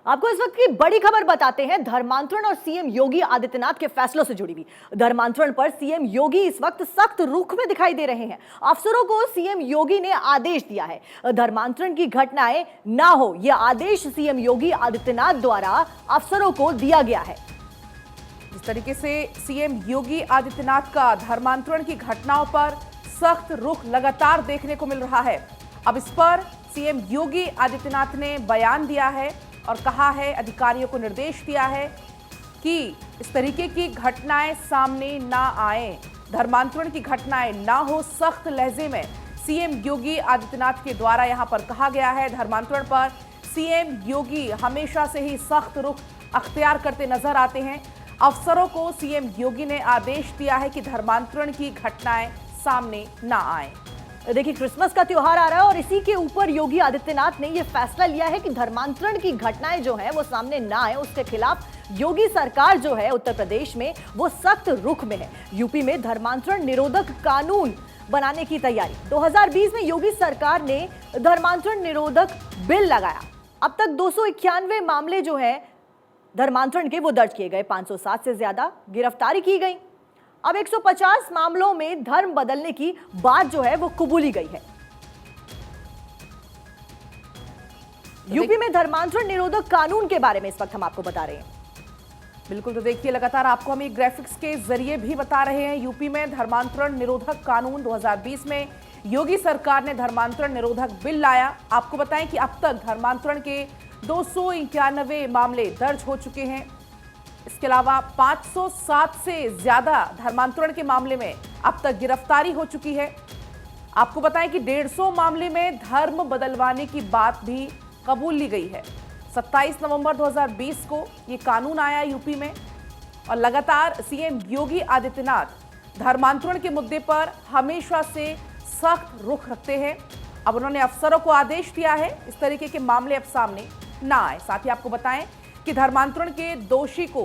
आपको इस वक्त की बड़ी खबर बताते हैं धर्मांतरण और सीएम योगी आदित्यनाथ के फैसलों से जुड़ी हुई। धर्मांतरण पर सीएम योगी इस वक्त सख्त रुख में दिखाई दे रहे हैं। अफसरों को सीएम योगी ने आदेश दिया है धर्मांतरण की घटनाएं ना हो, यह आदेश सीएम योगी आदित्यनाथ द्वारा अफसरों को दिया गया है। इस तरीके से सीएम योगी आदित्यनाथ का धर्मांतरण की घटनाओं पर सख्त रुख लगातार देखने को मिल रहा है। अब इस पर सीएम योगी आदित्यनाथ ने बयान दिया है और कहा है, अधिकारियों को निर्देश दिया है कि इस तरीके की घटनाएं सामने ना आए, धर्मांतरण की घटनाएं ना हो। सख्त लहजे में सीएम योगी आदित्यनाथ के द्वारा यहां पर कहा गया है। धर्मांतरण पर सीएम योगी हमेशा से ही सख्त रुख अख्तियार करते नजर आते हैं। अफसरों को सीएम योगी ने आदेश दिया है कि धर्मांतरण की घटनाएं सामने ना आए। देखिए, क्रिसमस का त्योहार आ रहा है और इसी के ऊपर योगी आदित्यनाथ ने यह फैसला लिया है कि धर्मांतरण की घटनाएं जो है वो सामने ना आए। उसके खिलाफ योगी सरकार जो है उत्तर प्रदेश में वो सख्त रुख में है। यूपी में धर्मांतरण निरोधक कानून बनाने की तैयारी। 2020 में योगी सरकार ने धर्मांतरण निरोधक बिल लगाया। अब तक 291 मामले जो है धर्मांतरण के वो दर्ज किए गए, 507 से ज्यादा गिरफ्तारी की गई। अब 150 मामलों में धर्म बदलने की बात जो है वो कबूली गई है। यूपी में धर्मांतरण निरोधक कानून के बारे में इस वक्त हम आपको बता रहे हैं। बिल्कुल, तो देखिए लगातार आपको हम एक ग्राफिक्स के जरिए भी बता रहे हैं। यूपी में धर्मांतरण निरोधक कानून 2020 में योगी सरकार ने धर्मांतरण निरोधक बिल लाया। आपको बताएं कि अब तक धर्मांतरण के 291 मामले दर्ज हो चुके हैं। इसके अलावा 507 से ज्यादा धर्मांतरण के मामले में अब तक गिरफ्तारी हो चुकी है। आपको बताएं कि 150 मामले में धर्म बदलवाने की बात भी कबूल ली गई है। 27 नवंबर 2020 को ये कानून आया यूपी में और लगातार सीएम योगी आदित्यनाथ धर्मांतरण के मुद्दे पर हमेशा से सख्त रुख रखते हैं। अब उन्होंने अफसरों को आदेश दिया है इस तरीके के मामले अब सामने ना आए। साथ ही आपको बताएं कि धर्मांतरण के दोषी को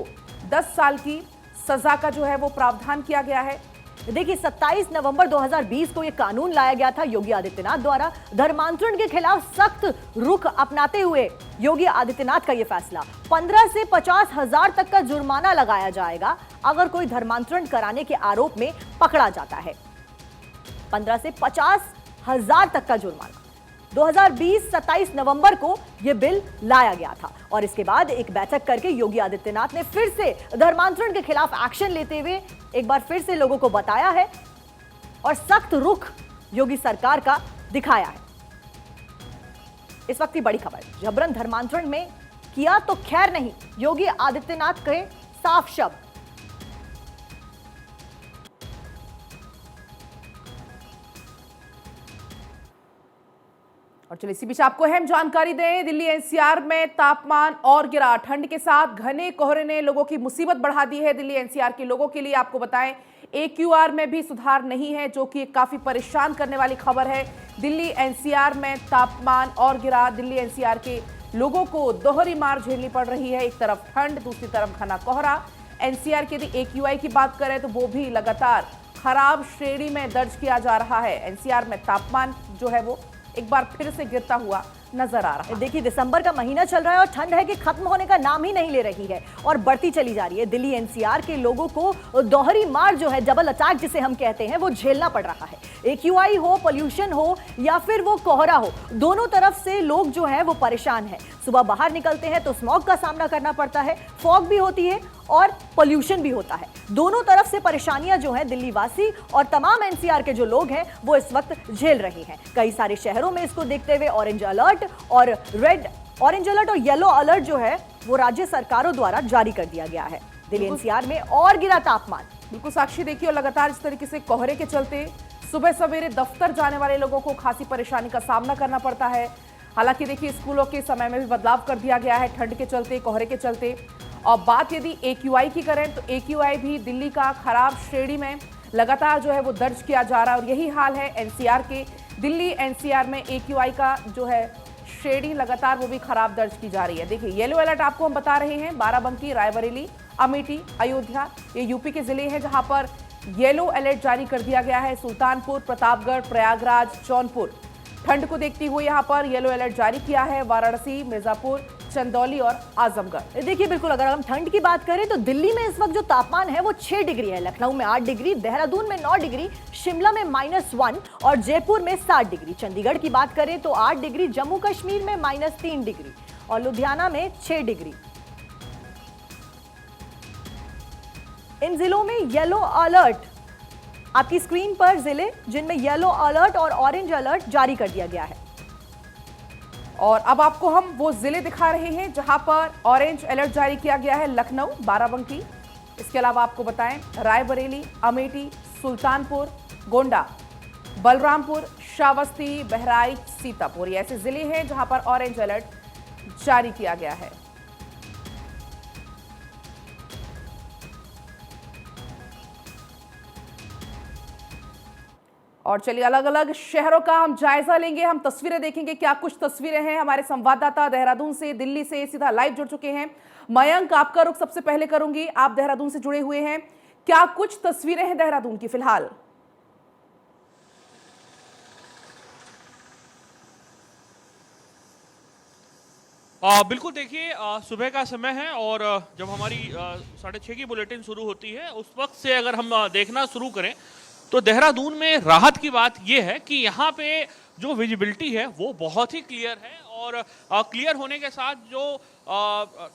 10 साल की सजा का जो है वो प्रावधान किया गया है। देखिए, 27 नवंबर 2020 को यह कानून लाया गया था योगी आदित्यनाथ द्वारा। धर्मांतरण के खिलाफ सख्त रुख अपनाते हुए योगी आदित्यनाथ का यह फैसला, 15 से 50 हजार तक का जुर्माना लगाया जाएगा अगर कोई धर्मांतरण कराने के आरोप में पकड़ा जाता है। 15 से 50 हजार तक का जुर्माना 2020 27 नवंबर को यह बिल लाया गया था और इसके बाद एक बैठक करके योगी आदित्यनाथ ने फिर से धर्मांतरण के खिलाफ एक्शन लेते हुए एक बार फिर से लोगों को बताया है और सख्त रुख योगी सरकार का दिखाया है। इस वक्त की बड़ी खबर, जबरन धर्मांतरण में किया तो खैर नहीं, योगी आदित्यनाथ के साफ शब्द। और चलिए इसी बीच आपको अहम जानकारी दें, दिल्ली एनसीआर में तापमान और गिरा। ठंड के साथ घने कोहरे ने लोगों की मुसीबत बढ़ा दी है। दिल्ली एनसीआर के लोगों के लिए आपको बताएं, AQR में भी सुधार नहीं है, जो कि काफी परेशान करने वाली खबर है। दिल्ली एनसीआर में तापमान और गिरा। दिल्ली एनसीआर के लोगों को दोहरी मार झेलनी पड़ रही है। एक तरफ ठंड, दूसरी तरफ घना कोहरा। एनसीआर की यदि AQI की बात करें तो वो भी लगातार खराब श्रेणी में दर्ज किया जा रहा है। एनसीआर में तापमान जो है वो एक बार फिर से गिरता हुआ नजर आ रहा है। देखिए, दिसंबर का महीना चल रहा है और ठंड है कि खत्म होने का नाम ही नहीं ले रही है और बढ़ती चली जा रही है। दिल्ली एनसीआर के लोगों को दोहरी मार जो है, डबल अटैक जिसे हम कहते हैं, वो झेलना पड़ रहा है। AQI हो, पोल्यूशन हो या फिर वो कोहरा हो, दोनों तरफ से लोग जो है वो परेशान है। सुबह बाहर निकलते हैं तो स्मॉग का सामना करना पड़ता है, फॉग भी होती है और पोल्यूशन भी होता है। दोनों तरफ से परेशानियां जो है दिल्ली वासी और तमाम एनसीआर के जो लोग हैं वो इस वक्त झेल रहे हैं। कई सारे शहरों में इसको देखते हुए ऑरेंज अलर्ट और येलो अलर्ट जो है वो राज्य सरकारों द्वारा जारी कर दिया गया है। दिल्ली एनसीआर में और गिरा तापमान। बिल्कुल साक्षी, देखिए, और लगातार इस तरीके से कोहरे के चलते सुबह सवेरे दफ्तर जाने वाले लोगों को खासी परेशानी का सामना करना पड़ता है। हालांकि देखिए, स्कूलों के समय में भी बदलाव कर दिया गया है ठंड के चलते, कोहरे के चलते। और बात यदि AQI की करें तो AQI भी दिल्ली का खराब श्रेणी में लगातार जो है वो दर्ज किया जा रहा है और यही हाल है एनसीआर के। दिल्ली एनसीआर में AQI का जो है श्रेणी लगातार वो भी खराब दर्ज की जा रही है। देखिए, येलो अलर्ट आपको हम बता रहे हैं। बाराबंकी, रायबरेली, अमेठी, अयोध्या, ये यूपी के जिले हैं जहां पर येलो अलर्ट जारी कर दिया गया है। सुल्तानपुर, प्रतापगढ़, प्रयागराज, जौनपुर ठंड को देखते हुए यहां पर येलो अलर्ट जारी किया है। वाराणसी, मिर्जापुर, चंदौली और आजमगढ़। देखिए बिल्कुल, अगर हम ठंड की बात करें तो दिल्ली में इस वक्त जो तापमान है वो 6 डिग्री है, लखनऊ में 8 डिग्री, देहरादून में 9 डिग्री, शिमला में -1 और जयपुर में 7 डिग्री। चंडीगढ़ की बात करें तो 8 डिग्री, जम्मू कश्मीर में -3 डिग्री और लुधियाना में 6 डिग्री। इन जिलों में येलो अलर्ट, आपकी स्क्रीन पर जिले जिनमें येलो अलर्ट और ऑरेंज अलर्ट जारी कर दिया गया है। और अब आपको हम वो जिले दिखा रहे हैं जहां पर ऑरेंज अलर्ट जारी किया गया है। लखनऊ, बाराबंकी, इसके अलावा आपको बताएं रायबरेली, अमेठी, सुल्तानपुर, गोंडा, बलरामपुर, श्रावस्ती, बहराइच, सीतापुर, ये ऐसे जिले हैं जहां पर ऑरेंज अलर्ट जारी किया गया है। और चलिए अलग अलग शहरों का हम जायजा लेंगे, हम तस्वीरें देखेंगे। क्या कुछ तस्वीरें हैं, हमारे संवाददाता देहरादून से, दिल्ली से सीधा लाइव जुड़ चुके हैं। मयंक, आपका रुख सबसे पहले करूंगी, आप देहरादून से जुड़े हुए हैं, क्या कुछ तस्वीरें हैं देहरादून की फिलहाल? बिल्कुल, देखिए सुबह का समय है और जब हमारी 6:30 की बुलेटिन शुरू होती है उस वक्त से अगर हम देखना शुरू करें तो देहरादून में राहत की बात यह है कि यहाँ पे जो विजिबिलिटी है वो बहुत ही क्लियर है और क्लियर होने के साथ जो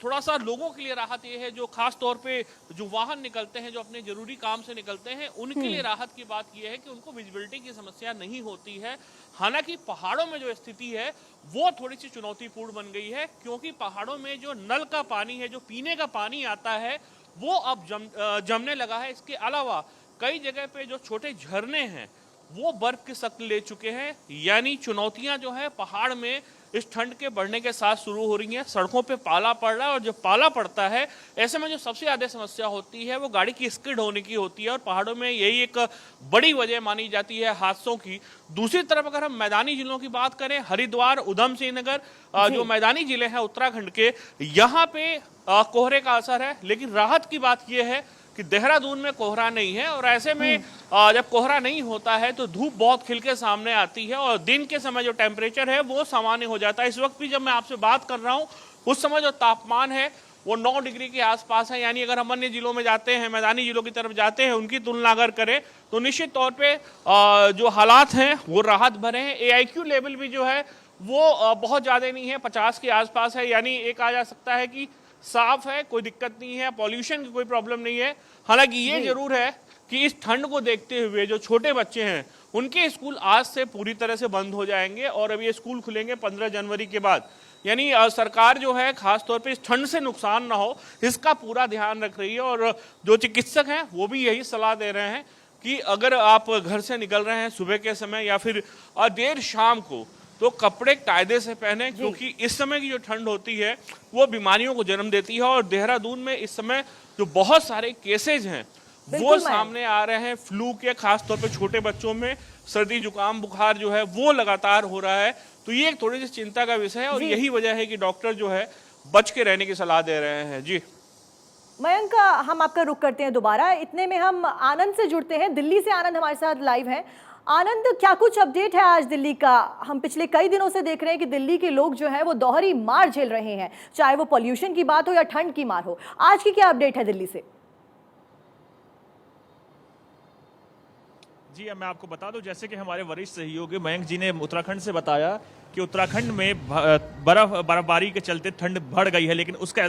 थोड़ा सा लोगों के लिए राहत ये है जो खास तौर पे जो वाहन निकलते हैं, जो अपने जरूरी काम से निकलते हैं, उनके लिए राहत की बात यह है कि उनको विजिबिलिटी की समस्या नहीं होती है। हालांकि पहाड़ों में जो स्थिति है वो थोड़ी सी चुनौतीपूर्ण बन गई है क्योंकि पहाड़ों में जो नल का पानी है, जो पीने का पानी आता है, वो अब जमने लगा है। इसके अलावा कई जगह पे जो छोटे झरने हैं वो बर्फ की शक्ल ले चुके हैं, यानी चुनौतियां जो है पहाड़ में इस ठंड के बढ़ने के साथ शुरू हो रही हैं। सड़कों पे पाला पड़ रहा है और जब पाला पड़ता है ऐसे में जो सबसे ज्यादा समस्या होती है वो गाड़ी की स्किड होने की होती है और पहाड़ों में यही एक बड़ी वजह मानी जाती है हादसों की। दूसरी तरफ अगर हम मैदानी जिलों की बात करें, हरिद्वार, उधम सिंह नगर, जो मैदानी जिले हैं उत्तराखंड के, यहाँ पे कोहरे का असर है। लेकिन राहत की बात यह है कि देहरादून में कोहरा नहीं है और ऐसे में जब कोहरा नहीं होता है तो धूप बहुत खिल के सामने आती है और दिन के समय जो टेम्परेचर है वो सामान्य हो जाता है। इस वक्त भी जब मैं आपसे बात कर रहा हूँ उस समय जो तापमान है वो 9 डिग्री के आसपास है, यानी अगर हम अन्य जिलों में जाते हैं, मैदानी जिलों की तरफ जाते हैं, उनकी तुलना अगर करें तो निश्चित तौर पे जो हालात हैं वो राहत भरे हैं। AIQ लेवल भी जो है वो बहुत ज़्यादा नहीं है, 50 के आसपास है, यानी एक आ जा सकता है कि साफ है, कोई दिक्कत नहीं है, पॉल्यूशन की कोई प्रॉब्लम नहीं है। हालांकि ये जरूर है कि इस ठंड को देखते हुए जो छोटे बच्चे हैं उनके स्कूल आज से पूरी तरह से बंद हो जाएंगे और अब ये स्कूल खुलेंगे 15 जनवरी के बाद। यानी सरकार जो है खास तौर पे इस ठंड से नुकसान ना हो इसका पूरा ध्यान रख रही है और जो चिकित्सक हैं वो भी यही सलाह दे रहे हैं कि अगर आप घर से निकल रहे हैं सुबह के समय या फिर देर शाम को तो कपड़े कायदे से पहने क्योंकि इस समय की जो ठंड होती है वो बीमारियों को जन्म देती है और देहरादून में इस समय जो बहुत सारे केसेज हैं वो सामने आ रहे हैं फ्लू के, खास तौर पे छोटे बच्चों में सर्दी जुकाम बुखार जो है वो लगातार हो रहा है। तो ये एक थोड़ी सी चिंता का विषय है और यही वजह है कि डॉक्टर जो है बच के रहने की सलाह दे रहे हैं। जी मयंक, हम आपका रुख करते हैं दोबारा, इतने में हम आनंद से जुड़ते हैं। दिल्ली से आनंद हमारे साथ लाइव हैं। आनंद, क्या कुछ अपडेट है आज दिल्ली का? हम पिछले कई दिनों से देख रहे हैं कि दिल्ली के लोग जो हैं वो दोहरी मार झेल रहे हैं, चाहे वो पॉल्यूशन की बात हो या ठंड की मार हो। आज की क्या अपडेट है दिल्ली से? जी, अब मैं आपको बता दूं, जैसे कि हमारे वरिष्ठ सहयोगी मयंक जी ने उत्तराखंड से बताया कि उत्तराखंड में बर्फबारी के चलते ठंड बढ़ गई है, लेकिन उसका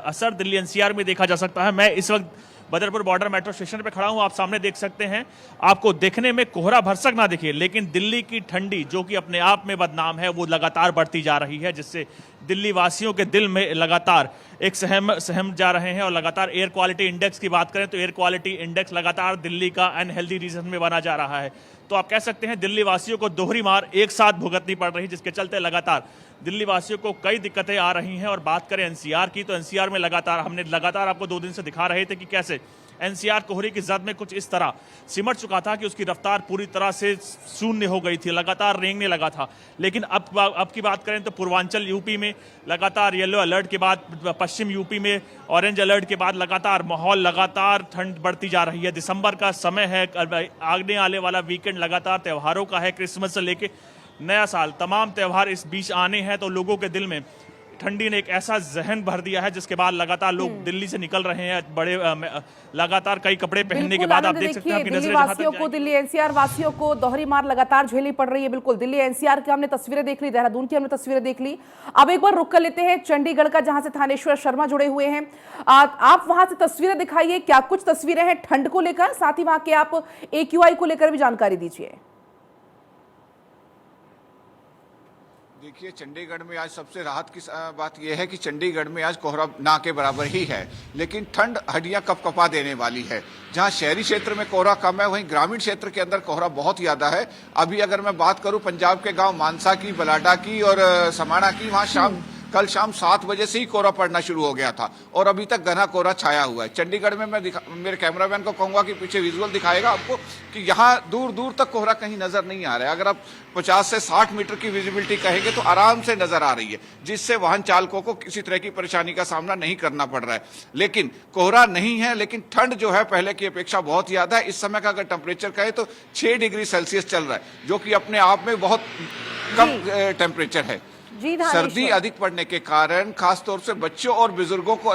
असर दिल्ली NCR में देखा जा सकता है। मैं इस वक्त बदरपुर बॉर्डर मेट्रो स्टेशन पे खड़ा हूं, आप सामने देख सकते हैं। आपको देखने में कोहरा भरसक ना दिखे, लेकिन दिल्ली की ठंडी जो कि अपने आप में बदनाम है वो लगातार बढ़ती जा रही है, जिससे दिल्ली वासियों के दिल में लगातार एक सहम जा रहे हैं। और लगातार एयर क्वालिटी इंडेक्स की बात करें तो एयर क्वालिटी इंडेक्स लगातार दिल्ली का अनहेल्दी रीजन में बना जा रहा है। तो आप कह सकते हैं दिल्ली वासियों को दोहरी मार एक साथ भुगतनी पड़ रही, जिसके चलते लगातार दिल्ली वासियों को कई दिक्कतें आ रही हैं। और बात करें NCR की तो NCR में हमने लगातार आपको 2 दिन से दिखा रहे थे कि कैसे NCR कोहरे की जद में कुछ इस तरह सिमट चुका था कि उसकी रफ्तार पूरी तरह से शून्य हो गई थी, लगातार रेंगने लगा था। लेकिन अब की बात करें तो पूर्वांचल यूपी में लगातार येलो अलर्ट के बाद, पश्चिम यूपी में ऑरेंज अलर्ट के बाद लगातार ठंड बढ़ती जा रही है। दिसंबर का समय है, आगे आने वाला वीकेंड लगातार त्योहारों का है, क्रिसमस से लेके नया साल, तमाम त्यौहार इस बीच आने हैं। तो लोगों के दिल में ठंडी ने एक ऐसा जहन भर दिया है जिसके बाद लगातार लोग दिल्ली से निकल रहे हैं, बड़े लगातार कई कपड़े पहनने के बाद आप देख सकते हैं आपकी दिल्ली नजरें जहां तक वासियों को, जाएंगी। दिल्ली एनसीआर वासियों को दोहरी मार लगातार झेलनी पड़ रही है। बिल्कुल दिल्ली एनसीआर की हमने तस्वीरें देख ली, देहरादून की हमने तस्वीरें देख ली। अब एक बार रुक कर लेते हैं चंडीगढ़ का, जहां से थानेश्वर शर्मा जुड़े हुए हैं। आप वहां से तस्वीरें दिखाइए, क्या कुछ तस्वीरें हैं ठंड को लेकर, साथ ही वहां के आप AQI को लेकर भी जानकारी दीजिए। देखिए, चंडीगढ़ में आज सबसे राहत की बात यह है कि चंडीगढ़ में आज कोहरा ना के बराबर ही है, लेकिन ठंड हड्डियां कपकपा देने वाली है। जहां शहरी क्षेत्र में कोहरा कम है, वहीं ग्रामीण क्षेत्र के अंदर कोहरा बहुत ज्यादा है। अभी अगर मैं बात करूं पंजाब के गांव मानसा की, बलाडा की और समाना की, वहां कल शाम 7 बजे से ही कोहरा पड़ना शुरू हो गया था और अभी तक घना कोहरा छाया हुआ है। चंडीगढ़ में मैं मेरे कैमरामैन को कहूंगा कि पीछे विजुअल दिखाएगा आपको कि यहाँ दूर दूर तक कोहरा कहीं नजर नहीं आ रहा है। अगर आप 50 से 60 मीटर की विजिबिलिटी कहेंगे तो आराम से नजर आ रही है, जिससे वाहन चालकों को किसी तरह की परेशानी का सामना नहीं करना पड़ रहा है। लेकिन कोहरा नहीं है, लेकिन ठंड जो है पहले की अपेक्षा बहुत ज्यादा है। इस समय का अगर टेम्परेचर कहे तो 6 डिग्री सेल्सियस चल रहा है, जो कि अपने आप में बहुत कम टेम्परेचर है। सर्दी अधिक पड़ने के कारण खासतौर से बच्चों और बुजुर्गों को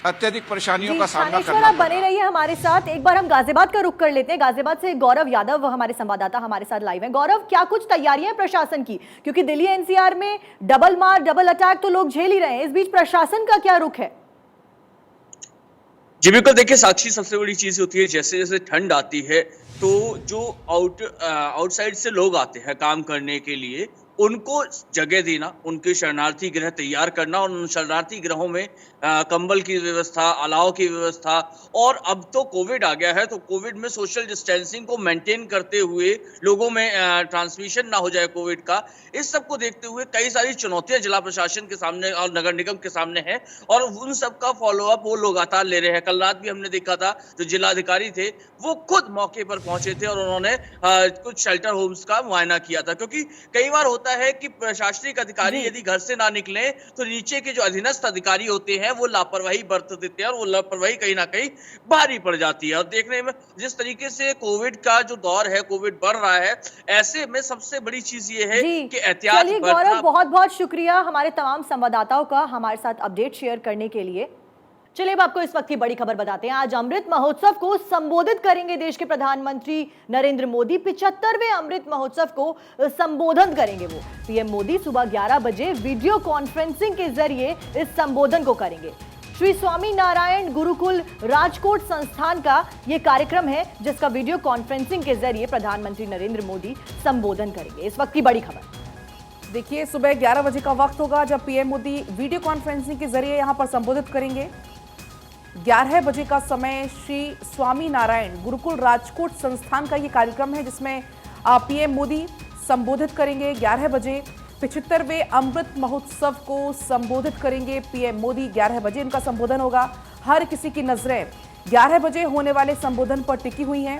अत्यधिक परेशानियों का सामना करना आप बने रहिए हमारे साथ। एक बार हम गाजियाबाद का रुख कर लेते हैं। गाजियाबाद से गौरव यादव हमारे संवाददाता हमारे साथ लाइव हैं। गौरव, क्या कुछ तैयारियां हैं प्रशासन की, क्योंकि दिल्ली एनसीआर में डबल मार, डबल अटैक तो लोग झेल ही रहे हैं, इस बीच प्रशासन का क्या रुख है? जी बिल्कुल, देखिए साक्षी, सबसे बड़ी चीज होती है जैसे जैसे ठंड आती है तो जो आउटसाइड से लोग आते हैं काम करने के लिए, उनको जगह देना, उनके शरणार्थी गृह तैयार करना और उन शरणार्थी गृहों में कंबल की व्यवस्था, अलाव की व्यवस्था, और अब तो कोविड आ गया है तो कोविड में सोशल डिस्टेंसिंग को मेंटेन करते हुए लोगों में ट्रांसमिशन ना हो जाए कोविड का, इस सब को देखते हुए कई सारी चुनौतियां जिला प्रशासन के सामने और नगर निगम के सामने है और उन सब का फॉलोअप वो लगातार ले रहे हैं। कल रात भी हमने देखा था जो जिलाधिकारी थे वो खुद मौके पर पहुंचे थे और उन्होंने कुछ शेल्टर होम्स का मुआयना किया था, क्योंकि कई बार होता है कि प्रशासनिक अधिकारी यदि घर से ना निकले तो नीचे के जो अधीनस्थ अधिकारी होते हैं वो लापरवाही बरत देते हैं और वो लापरवाही कहीं ना कहीं भारी पड़ जाती है। और देखने में जिस तरीके से कोविड का जो दौर है, कोविड बढ़ रहा है, ऐसे में सबसे बड़ी चीज ये है कि एहतियात बरतना। गौरव, बहुत बहुत शुक्रिया हमारे तमाम संवाददाताओं का हमारे साथ अपडेट शेयर करने के लिए। चलिए अब आपको इस वक्त की बड़ी खबर बताते हैं। आज अमृत महोत्सव को संबोधित करेंगे देश के प्रधानमंत्री नरेंद्र मोदी। 75वें अमृत महोत्सव को संबोधन करेंगे वो। पीएम मोदी सुबह 11 बजे वीडियो कॉन्फ्रेंसिंग के जरिए इस संबोधन को करेंगे। श्री स्वामी नारायण गुरुकुल राजकोट संस्थान का ये कार्यक्रम है जिसका वीडियो कॉन्फ्रेंसिंग के जरिए प्रधानमंत्री नरेंद्र मोदी संबोधन करेंगे। इस वक्त की बड़ी खबर देखिए, सुबह 11 बजे का वक्त होगा जब पीएम मोदी वीडियो कॉन्फ्रेंसिंग के जरिए यहां पर संबोधित करेंगे। 11 बजे का समय श्री स्वामी नारायण गुरुकुल राजकोट संस्थान का ये कार्यक्रम है जिसमें पीएम मोदी संबोधित करेंगे। 11 बजे 75वें अमृत महोत्सव को संबोधित करेंगे पीएम मोदी। 11 बजे इनका संबोधन होगा। हर किसी की नजरें 11 बजे होने वाले संबोधन पर टिकी हुई हैं।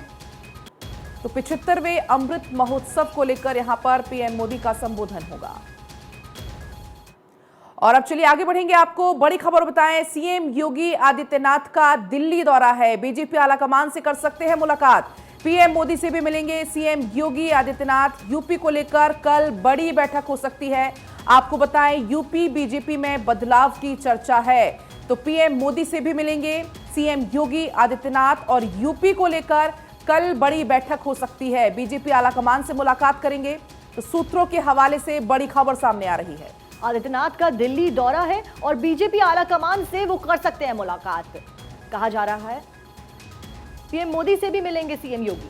तो 75वें अमृत महोत्सव को लेकर यहां पर पीएम मोदी का संबोधन होगा। और अब चलिए आगे बढ़ेंगे, आपको बड़ी खबर बताएं। सीएम योगी आदित्यनाथ का दिल्ली दौरा है। बीजेपी आलाकमान से कर सकते हैं मुलाकात। पीएम मोदी से भी मिलेंगे सीएम योगी आदित्यनाथ। यूपी को लेकर कल बड़ी बैठक हो सकती है। आपको बताएं, यूपी बीजेपी में बदलाव की चर्चा है, तो पीएम मोदी से भी मिलेंगे सीएम योगी आदित्यनाथ और यूपी को लेकर कल बड़ी बैठक हो सकती है। बीजेपी आलाकमान से मुलाकात करेंगे, तो सूत्रों के हवाले से बड़ी खबर सामने आ रही है। आदित्यनाथ का दिल्ली दौरा है और बीजेपी आलाकमान से वो कर सकते हैं मुलाकात, कहा जा रहा है। पीएम मोदी से भी मिलेंगे सीएम योगी।